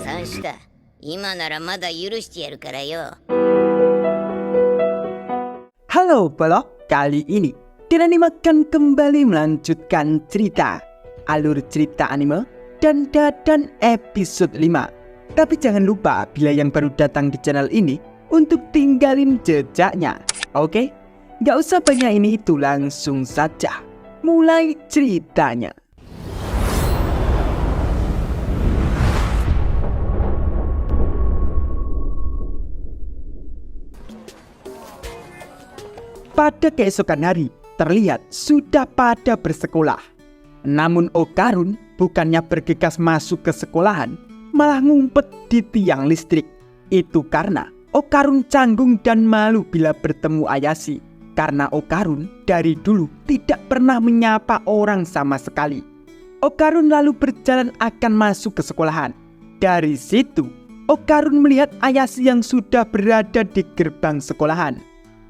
Sanshita, 今ならまだ許してやるからよ. Halo Bolok, kali ini Denanime akan kembali melanjutkan cerita alur cerita anime dan Dadan episode 5. Tapi jangan lupa bila yang baru datang di channel ini untuk tinggalin jejaknya. Oke? Gak usah banyak ini itu, langsung saja mulai ceritanya. Pada keesokan hari, terlihat sudah pada bersekolah. Namun Okarun bukannya bergegas masuk ke sekolahan, malah ngumpet di tiang listrik. Itu karena Okarun canggung dan malu bila bertemu Ayashi. Karena Okarun dari dulu tidak pernah menyapa orang sama sekali. Okarun lalu berjalan akan masuk ke sekolahan. Dari situ, Okarun melihat Ayashi yang sudah berada di gerbang sekolahan.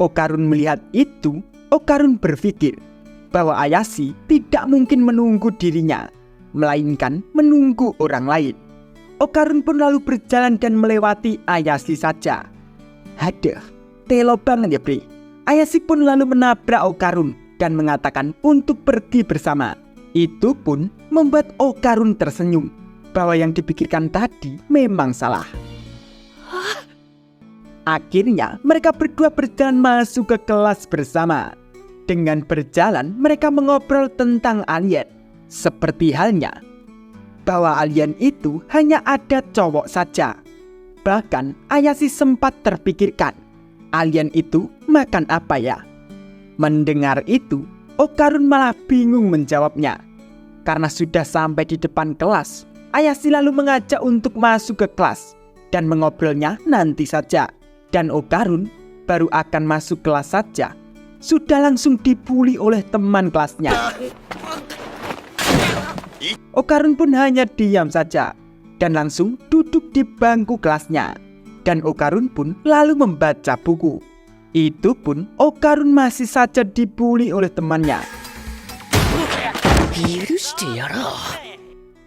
Okarun melihat itu, Okarun berpikir bahwa Ayashi tidak mungkin menunggu dirinya, melainkan menunggu orang lain. Okarun pun lalu berjalan dan melewati Ayashi saja. Haduh, telo banget ya Bre. Ayashi pun lalu menabrak Okarun dan mengatakan untuk pergi bersama. Itu pun membuat Okarun tersenyum bahwa yang dipikirkan tadi memang salah. Akhirnya mereka berdua berjalan masuk ke kelas bersama. Dengan berjalan mereka mengobrol tentang alien. Seperti halnya bahwa alien itu hanya ada cowok saja. Bahkan Ayashi sempat terpikirkan, alien itu makan apa ya? Mendengar itu, Okarun malah bingung menjawabnya. Karena sudah sampai di depan kelas, Ayashi lalu mengajak untuk masuk ke kelas dan mengobrolnya nanti saja. Dan Okarun baru akan masuk kelas saja, sudah langsung dibully oleh teman kelasnya. Okarun pun hanya diam saja dan langsung duduk di bangku kelasnya. Dan Okarun pun lalu membaca buku. Itu pun Okarun masih saja dibully oleh temannya.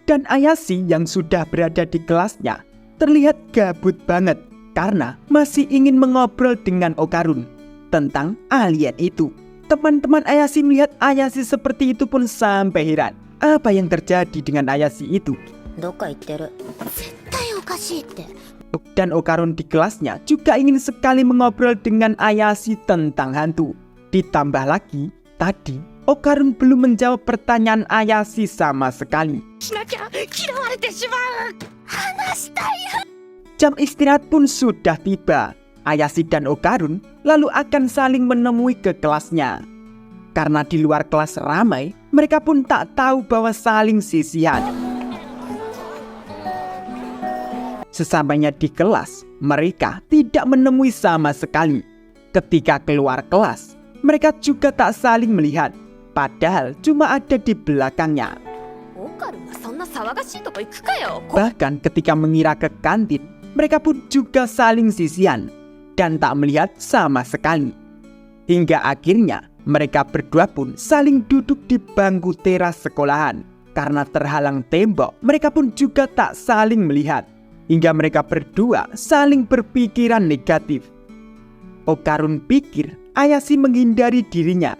Dan Ayashi yang sudah berada di kelasnya terlihat gabut banget karena masih ingin mengobrol dengan Okarun tentang alien itu. Teman-teman Ayashi melihat Ayashi seperti itu pun sampai heran. Apa yang terjadi dengan Ayashi itu? Dan Okarun di kelasnya juga ingin sekali mengobrol dengan Ayashi tentang hantu. Ditambah lagi, tadi Okarun belum menjawab pertanyaan Ayashi sama sekali. Jam istirahat pun sudah tiba. Ayashi dan Okarun lalu akan saling menemui ke kelasnya. Karena di luar kelas ramai, mereka pun tak tahu bahwa saling sisihan. Sesampainya di kelas, mereka tidak menemui sama sekali. Ketika keluar kelas, mereka juga tak saling melihat. Padahal cuma ada di belakangnya. Bahkan ketika mengira ke kantin, mereka pun juga saling sisihan dan tak melihat sama sekali. Hingga akhirnya mereka berdua pun saling duduk di bangku teras sekolahan. Karena terhalang tembok, mereka pun juga tak saling melihat. Hingga mereka berdua saling berpikiran negatif. Okarun pikir Ayashi menghindari dirinya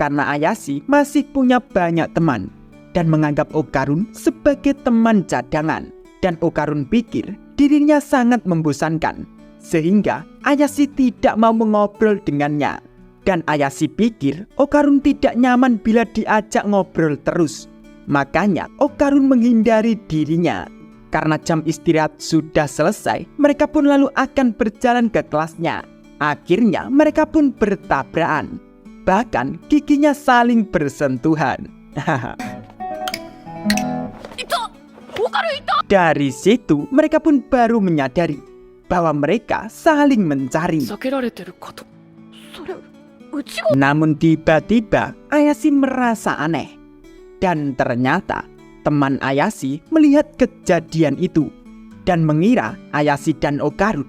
karena Ayashi masih punya banyak teman dan menganggap Okarun sebagai teman cadangan. Dan Okarun pikir dirinya sangat membosankan, sehingga Ayashi tidak mau mengobrol dengannya. Dan Ayashi pikir Okarun tidak nyaman bila diajak ngobrol terus. Makanya Okarun menghindari dirinya. Karena jam istirahat sudah selesai, mereka pun lalu akan berjalan ke kelasnya. Akhirnya mereka pun bertabrakan. Bahkan giginya saling bersentuhan. Dari situ mereka pun baru menyadari bahwa mereka saling mencari. Namun tiba-tiba Ayashi merasa aneh. Dan ternyata teman Ayashi melihat kejadian itu dan mengira Ayashi dan Okarun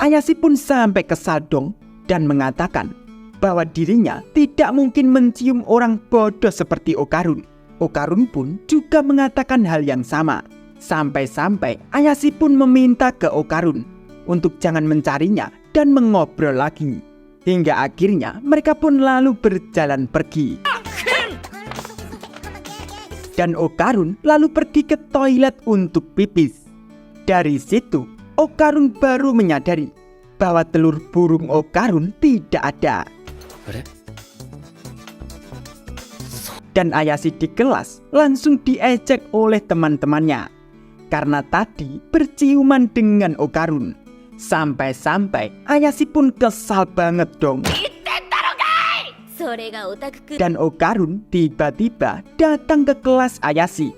Ayashi pun sampai kesal dong dan mengatakan bahwa dirinya tidak mungkin mencium orang bodoh seperti Okarun. Okarun pun juga mengatakan hal yang sama. Sampai-sampai Ayashi pun meminta ke Okarun untuk jangan mencarinya dan mengobrol lagi. Hingga akhirnya mereka pun lalu berjalan pergi. Dan Okarun lalu pergi ke toilet untuk pipis. Dari situ Okarun baru menyadari bahwa telur burung Okarun tidak ada. Dan Ayashi di kelas langsung diejek oleh teman-temannya karena tadi berciuman dengan Okarun. Sampai-sampai Ayashi pun kesal banget dong. Dan Okarun tiba-tiba datang ke kelas Ayashi.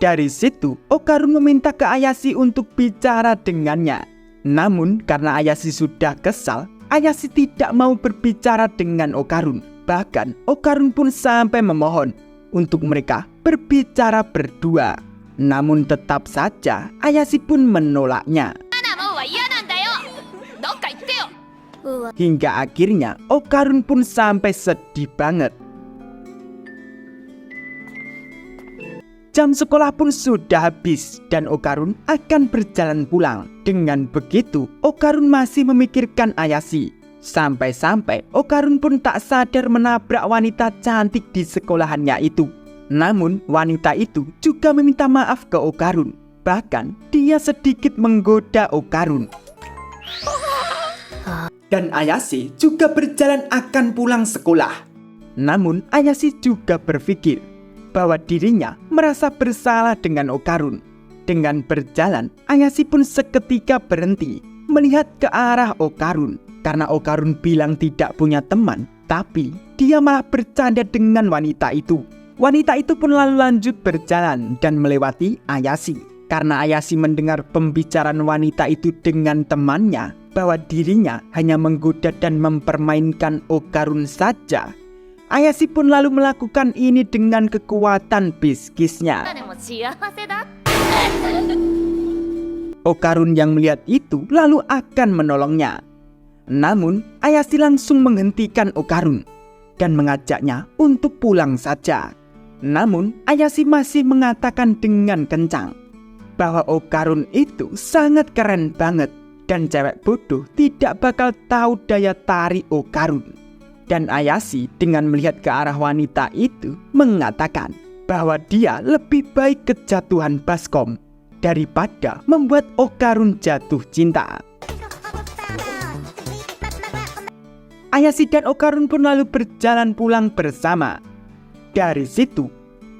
Dari situ Okarun meminta ke Ayashi untuk bicara dengannya. Namun karena Ayashi sudah kesal, Ayashi tidak mau berbicara dengan Okarun. Bahkan Okarun pun sampai memohon untuk mereka berbicara berdua. Namun tetap saja Ayashi pun menolaknya. Hingga akhirnya Okarun pun sampai sedih banget. Jam sekolah pun sudah habis dan Okarun akan berjalan pulang. Dengan begitu Okarun masih memikirkan Ayashi. Sampai-sampai Okarun pun tak sadar menabrak wanita cantik di sekolahannya itu. Namun wanita itu juga meminta maaf ke Okarun. Bahkan dia sedikit menggoda Okarun. Dan Ayashi juga berjalan akan pulang sekolah. Namun Ayashi juga berpikir bahwa dirinya merasa bersalah dengan Okarun. Dengan berjalan, Ayashi pun seketika berhenti melihat ke arah Okarun. Karena Okarun bilang tidak punya teman, tapi dia malah bercanda dengan wanita itu. Wanita itu pun lalu lanjut berjalan dan melewati Ayashi. Karena Ayashi mendengar pembicaraan wanita itu dengan temannya bahwa dirinya hanya menggoda dan mempermainkan Okarun saja, Ayashi pun lalu melakukan ini dengan kekuatan biskisnya. Okarun yang melihat itu lalu akan menolongnya. Namun Ayashi langsung menghentikan Okarun dan mengajaknya untuk pulang saja. Namun Ayashi masih mengatakan dengan kencang bahwa Okarun itu sangat keren banget dan cewek bodoh tidak bakal tahu daya tarik Okarun. Dan Ayashi dengan melihat ke arah wanita itu mengatakan bahwa dia lebih baik kejatuhan baskom daripada membuat Okarun jatuh cinta. Ayashi dan Okarun pun lalu berjalan pulang bersama. Dari situ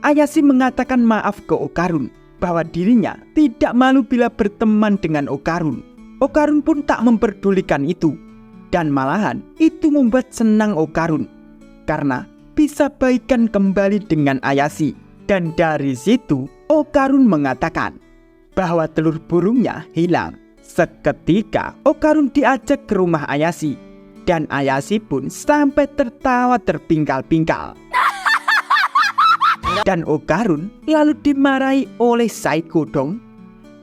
Ayashi mengatakan maaf ke Okarun bahwa dirinya tidak malu bila berteman dengan Okarun. Okarun pun tak memperdulikan itu. Dan malahan itu membuat senang Okarun karena bisa baikan kembali dengan Ayashi. Dan dari situ Okarun mengatakan bahwa telur burungnya hilang. Seketika Okarun diajak ke rumah Ayashi dan Ayashi pun sampai tertawa terpingkal-pingkal. Dan Okarun lalu dimarahi oleh Saiko dong.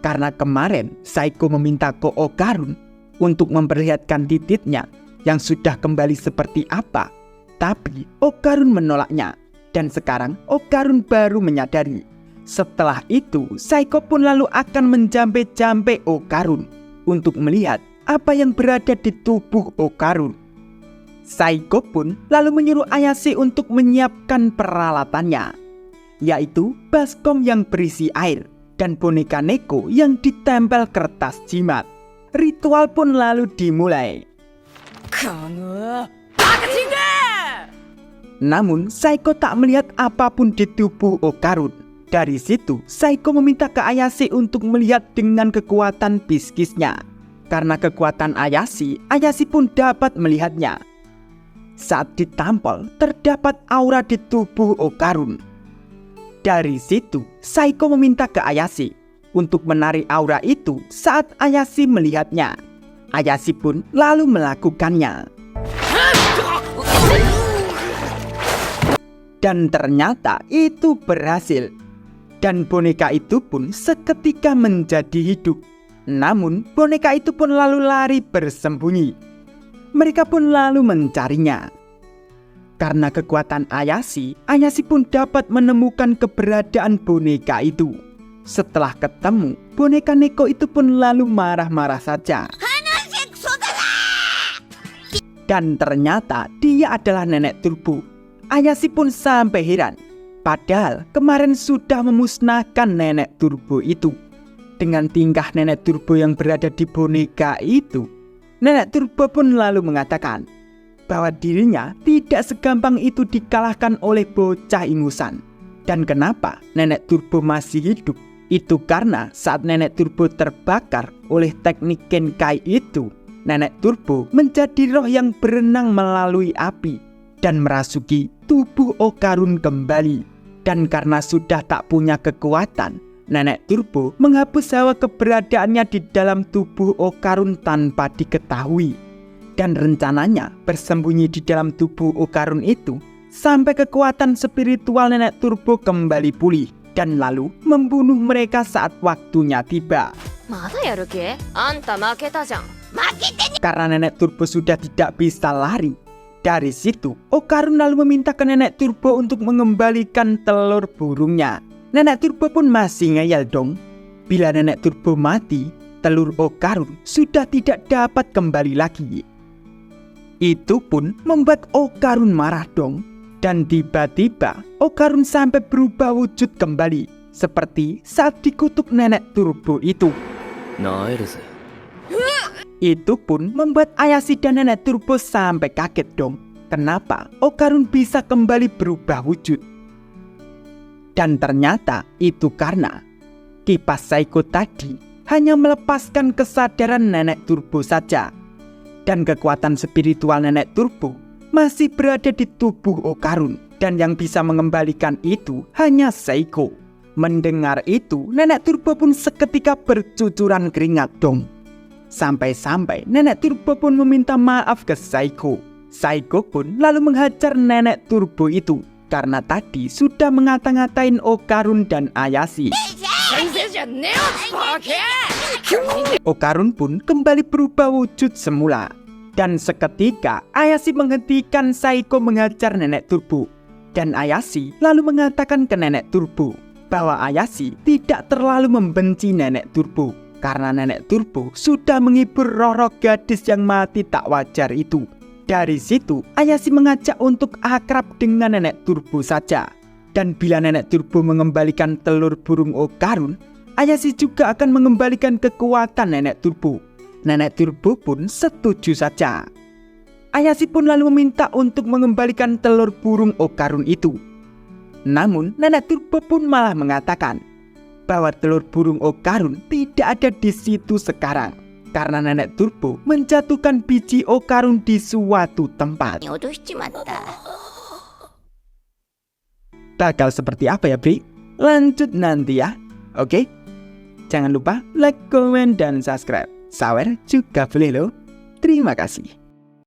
Karena kemarin Saiko meminta ke Okarun untuk memperlihatkan titiknya yang sudah kembali seperti apa. Tapi Okarun menolaknya. Dan sekarang Okarun baru menyadari. Setelah itu Saiko pun lalu akan menjampe-jampe Okarun untuk melihat apa yang berada di tubuh Okarun. Saiko pun lalu menyuruh Ayashi untuk menyiapkan peralatannya, yaitu baskom yang berisi air dan boneka Neko yang ditempel kertas jimat. Ritual pun lalu dimulai. Namun Saiko tak melihat apapun di tubuh Okarun. Dari situ Saiko meminta ke Ayashi untuk melihat dengan kekuatan biskisnya. Karena kekuatan Ayashi, Ayashi pun dapat melihatnya. Saat ditampol terdapat aura di tubuh Okarun. Dari situ Saiko meminta ke Ayashi untuk menarik aura itu saat Ayashi melihatnya. Ayashi pun lalu melakukannya. Dan ternyata itu berhasil. Dan boneka itu pun seketika menjadi hidup. Namun boneka itu pun lalu lari bersembunyi. Mereka pun lalu mencarinya. Karena kekuatan Ayashi pun dapat menemukan keberadaan boneka itu. Setelah ketemu, boneka Neko itu pun lalu marah-marah saja. Dan ternyata dia adalah Nenek Turbo. Ayashi pun sampai heran. Padahal kemarin sudah memusnahkan Nenek Turbo itu. Dengan tingkah Nenek Turbo yang berada di boneka itu, Nenek Turbo pun lalu mengatakan bahwa dirinya tidak segampang itu dikalahkan oleh bocah ingusan. Dan kenapa Nenek Turbo masih hidup? Itu karena saat Nenek Turbo terbakar oleh teknik Genkai itu, Nenek Turbo menjadi roh yang berenang melalui api dan merasuki tubuh Okarun kembali. Dan karena sudah tak punya kekuatan, Nenek Turbo menghapus hawa keberadaannya di dalam tubuh Okarun tanpa diketahui. Dan rencananya bersembunyi di dalam tubuh Okarun itu sampai kekuatan spiritual Nenek Turbo kembali pulih dan lalu membunuh mereka saat waktunya tiba. Karena Nenek Turbo sudah tidak bisa lari, dari situ Okarun lalu meminta ke Nenek Turbo untuk mengembalikan telur burungnya. Nenek Turbo pun masih ngeyel dong. Bila Nenek Turbo mati, telur Okarun sudah tidak dapat kembali lagi. Itu pun membuat Okarun marah dong. Dan tiba-tiba Okarun sampai berubah wujud kembali, seperti saat dikutuk Nenek Turbo itu. Itu pun membuat Ayashi dan Nenek Turbo sampai kaget dong. Kenapa Okarun bisa kembali berubah wujud? Dan ternyata itu karena kipas Saiko tadi hanya melepaskan kesadaran Nenek Turbo saja. Dan kekuatan spiritual Nenek Turbo masih berada di tubuh Okarun. Dan yang bisa mengembalikan itu hanya Saiko. Mendengar itu, Nenek Turbo pun seketika bercucuran keringat dong. Sampai-sampai Nenek Turbo pun meminta maaf ke Saiko. Saiko pun lalu menghajar Nenek Turbo itu karena tadi sudah ngata-ngatain Okarun dan Ayashi. Okarun pun kembali berubah wujud semula. Dan seketika Ayashi menghentikan Saiko menghajar Nenek Turbo. Dan Ayashi lalu mengatakan ke Nenek Turbo bahwa Ayashi tidak terlalu membenci Nenek Turbo, karena Nenek Turbo sudah menghibur roh-roh gadis yang mati tak wajar itu. Dari situ Ayashi mengajak untuk akrab dengan Nenek Turbo saja. Dan bila Nenek Turbo mengembalikan telur burung Okarun, Ayashi juga akan mengembalikan kekuatan Nenek Turbo. Nenek Turbo pun setuju saja. Ayashi pun lalu meminta untuk mengembalikan telur burung Okarun itu. Namun Nenek Turbo pun malah mengatakan bahwa telur burung Okarun tidak ada di situ sekarang, karena Nenek Turbo menjatuhkan biji Okarun di suatu tempat. Bakal seperti apa ya, Bri? Lanjut nanti ya. Oke? Jangan lupa like, comment, dan subscribe. Sawer juga boleh loh. Terima kasih.